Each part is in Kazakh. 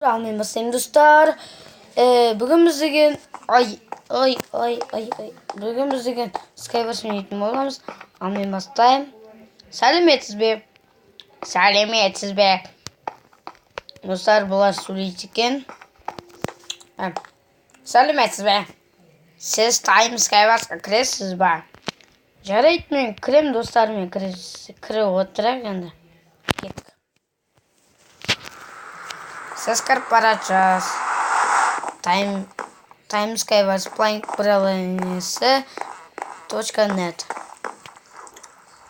Almayın basayım dostlar. Bugün bizden bugün bizden Skywars oynayalım olamaz. Almayın basayım. Сәлеметсіз бе достар, бұлар сөйлейді екен. Сәлеметсіз бе, сіз Time Skywarsқа кіресіз ба? Жарайды, мен кірем достар, мен кіріп отырайық енді. Кеттік. Сіз кіріп бара жатсыз. Time Skywars Playing приложениесі .net.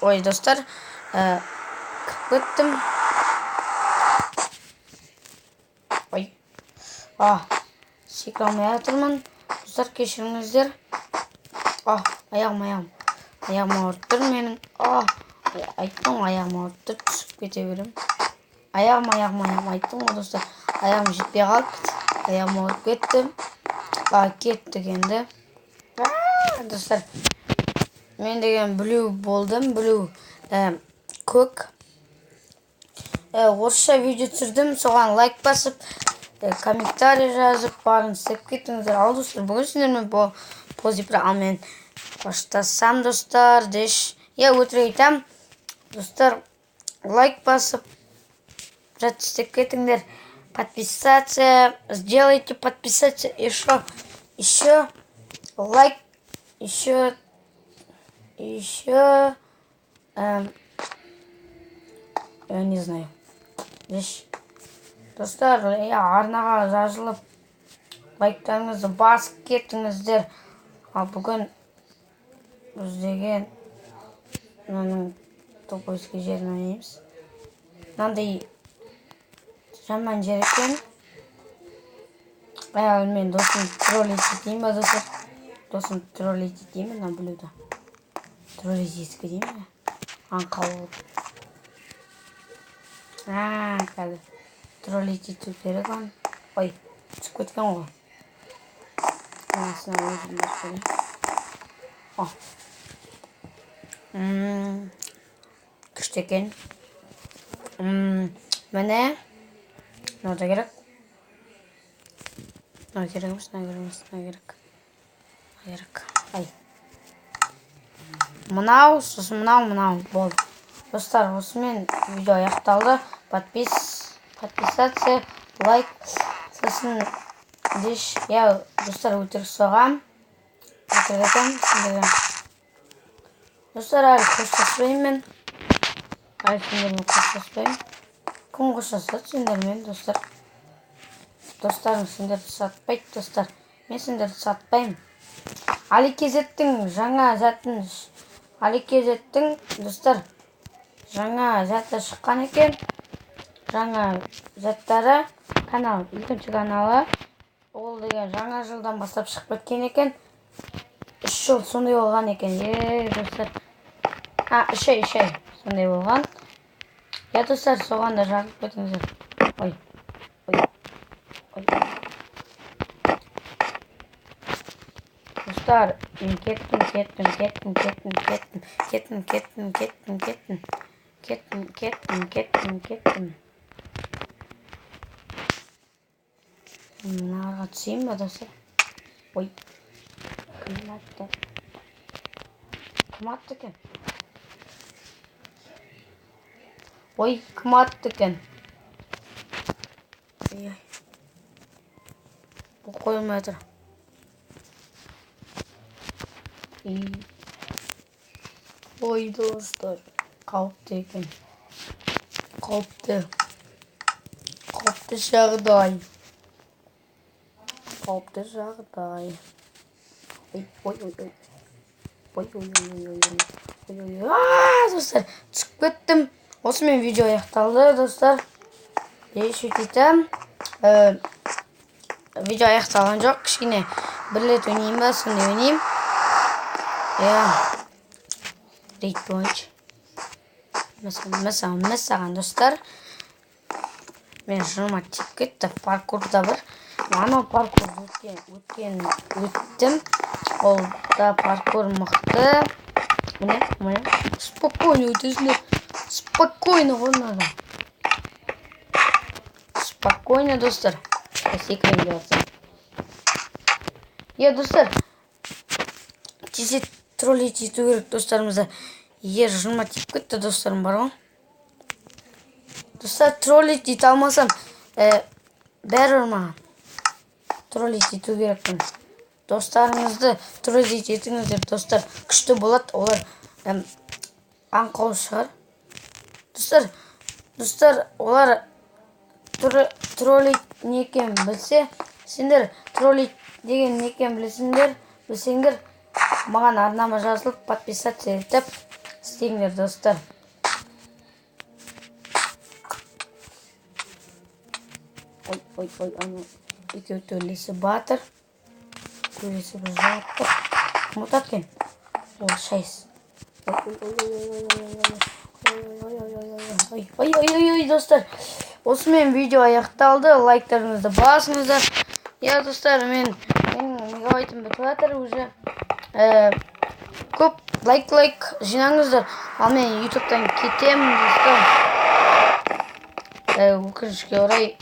Ой, достар, кіріп өттім. Ой, секіре алмай жатырмын. Достар, кешіріңіздер. Аяғым ауырып тұр менің. Айттым, аяғым ауырып тұр, түсіп кете берем. Аяғым айттым ғой достар. Аяғым жетпей қалды. Аяғым ауырып кетті. Кеттік енді. Достар, мен деген Blue болдым. Blue көк. Орысша видео түсірдім. Соған лайк басып, комментарий жазып, барын істеп кеттіңіздер. Ал достар, бүгін сіздермен мен баштасам достар. Өтірік айтам. Достар, лайк басып, жат істеп кеттіңдер. Подписаться, сделайте подписаться, еще лайк, еще я не знаю. Достар, арнаға жазылып, лайктарыңызды басып кеттіңіздер. Ал бүгін біздеген мынаның топойский жерін ойнаймыз. Мынандай жаман жер екен. Мен досым троллить деймін ба достар? Досым троллить деймін, мына Блюда. Троллить деймін. Аңқау болып. Қазір троллить ету керек оған. Ой, түсіп кеткен ғой. Анасына өзім басып көрейін. Күшті екен. Міне, мынау да керек. Мынау керек емес, мынау керек. Мынау, сосын мынау болды. Достар, осымен видео аяқталды. Подписаться, лайк, сосын достар, өтірік соғам. Достар, әлі қоштаспаймын. Кім қоштасады сендермен, достар? Достарың сендерді сатпайды, достар. Мен сендерді сатпаймын. Аликезеттің жаңа затын, достар, жаңа заты шыққан екен. Жаңа заттары канал, екінші каналы. Ол деген жаңа жылдан бастап шығып кеткен екен. 3 жыл сондай болған екен. Достар. 3 ай сондай болған. Достар, соған да жарылып кетіңіздер. Ой. Достар, мен кеттім. Мынаға түсейін ба, достар? Ой, кім атты екен? Ой, кім атты екен? Бұл қойылмай жатыр. Ой, достар, қауіпті екен. Қауіпті жағдай. Достар, түсіп кеттім. Осымен видео аяқталды, достар. Сөйтем. Видео аяқталған жоқ. Кішкене бір рет ойнайын ба, сондай ойнайым. Рейд бойынша. Мәсаған, достар. Мен жырма тек кетті. Паркурда бір. Анау паркур өттім. Ол да паркур мықты. Міне. Спокойно өтесіңдер. Спокойно ғой надо. спокойно, достар. Секіреңдер алсам. Достар, тез троллить ету керек достарымызды. Егер жыныма тиіп кетті достарым бар ғой. Достар, троллить ете алмасам, бәрібір маған. Троллить ету керекпін. Достарыңызды троллить етіңіздер, достар. Күшті болады, олар аңқау шығар. Достар, олар троллить не екенін білсе, сендер троллить деген не екенін білсеңдер, маған арнама жазылып, подписаться етіп істеңдер, достар. Ой, екеу төлесі батыр. Төлесі бір жауапты. Мұтат кен. Ол шайыз. Ой, достар. Осымен видео аяқталды. Лайктарыңызды басыңыздар. Достар, мен мегабайтым бітіп жатыр уже. Көп лайк жинаңыздар. Ал мен ютубтан кетемін, достар. Өкінішке орай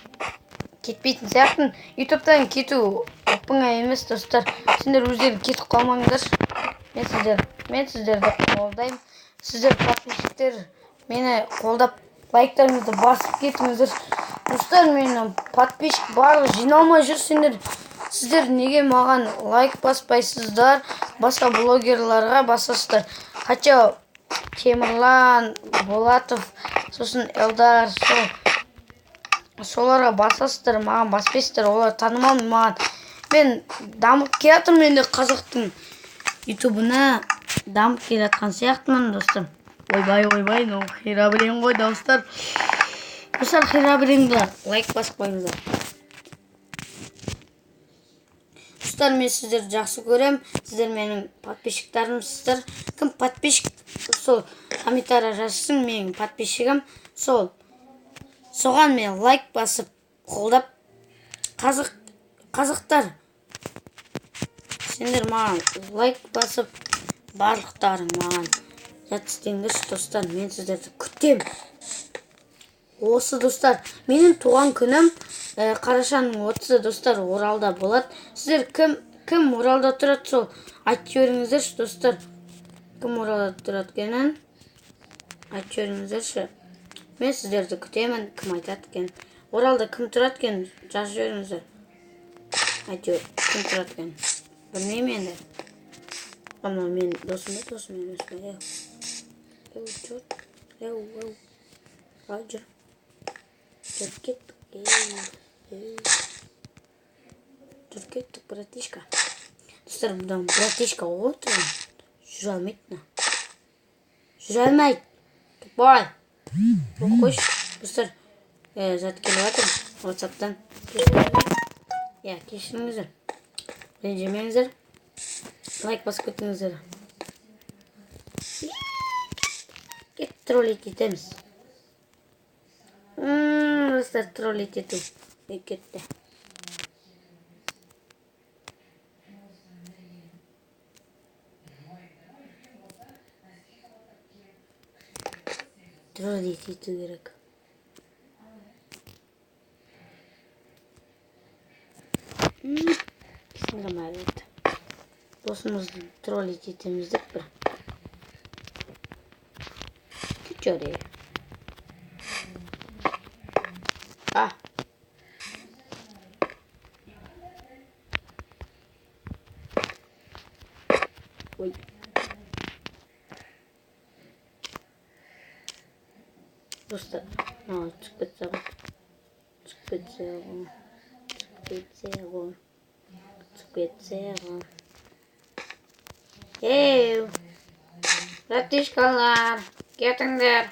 кетпейтін сияқтын. Ютубтан кету оңай емес, достар. Сендер өздерің кетіп қалмаңдар. Мен сіздерді қолдаймын. Сіздер подписчиктер мені қолдап лайктарыңызды басып кетіңіздер. Достар, менің подписчик барлығы жиналмай жүр. Сіздер неге маған лайк баспайсыздар? Басқа блогерларға басасыздар. Хотя Темірлан, Болатов, сосын Элдар, соларға басасыздар, маған баспайсыздар. Олар танымал маған. Мен дамып келатырмын, мен де қазақтың ютубына дамып келатқан сияқтымын, достар. Ойбай, ну херабірен ғой, достар. Достар, херабіренді лайк басып қойыңыздар. Достар, мен сіздерді жақсы көрем. Сіздер менің подписчиктарымсыздар. Кім подписчик, сол комментария жазсын, менің подписчигім. Соған мен лайк басып қолдап. Қазақтар, сендер маған лайк басып, барлықтарың маған жатыстеңдерші, достар. Мен сіздерді күтем. Осы, достар, менің туған күнім қарашаның 30-ы, достар, Оралда болады. Сіздер кім Оралда тұрады, сол айтып жіберіңіздерші, достар. Кім Оралда тұрады екенін айтып жіберіңіздерші. Мен сіздерді күтемін, кім айтады екен. Оралда кім тұрады екен, жазып жіберіңіздер. Әйтеуір, кім тұрады екен. Білмеймін енді. Ama men dosum емес. Roger. Жүріп кеттік, братишка. Достар, бұдан братишка отырын. Жүре алмайды. Жүре алмайды. Бай. Қойш, достар, зат келіп жатыр. WhatsApp-тан. Кешіріңіздер. Ренжімеңіздер. Лайк басып кетіңіздер. Троллить етеміз. Достар, троллить ету. Кетті. Троллить ету керек. Сыңғамай өтті. Досымызды троллить етеміз деп бір. Күтер. Ой. Достар, çıkıp Hey, bratишкалар, кетіңдер.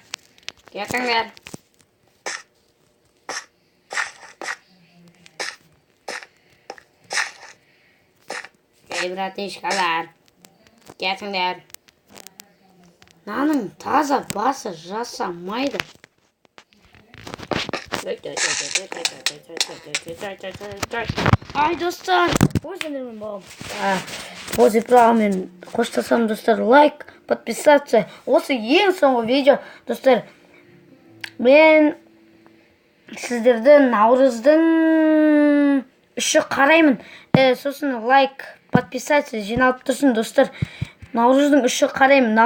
Ey, братишкалар, кетіңдер. Наның таза басы жасамайды. Ай, достар, өзіңдермен болам. Осы правымен қоштасам, достар, лайк, подписаться. Осы ең соңғы видео, достар. Мен сіздерді наурыздың 3-і қараймын. Сосын лайк, подписаться жиналып тұрсын достар. Наурыздың 3-і қараймын.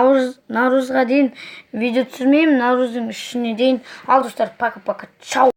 Наурызға дейін видео түсірмеймін. Наурыздың 3-іне дейін. Ал достар, пока-пока. Чау.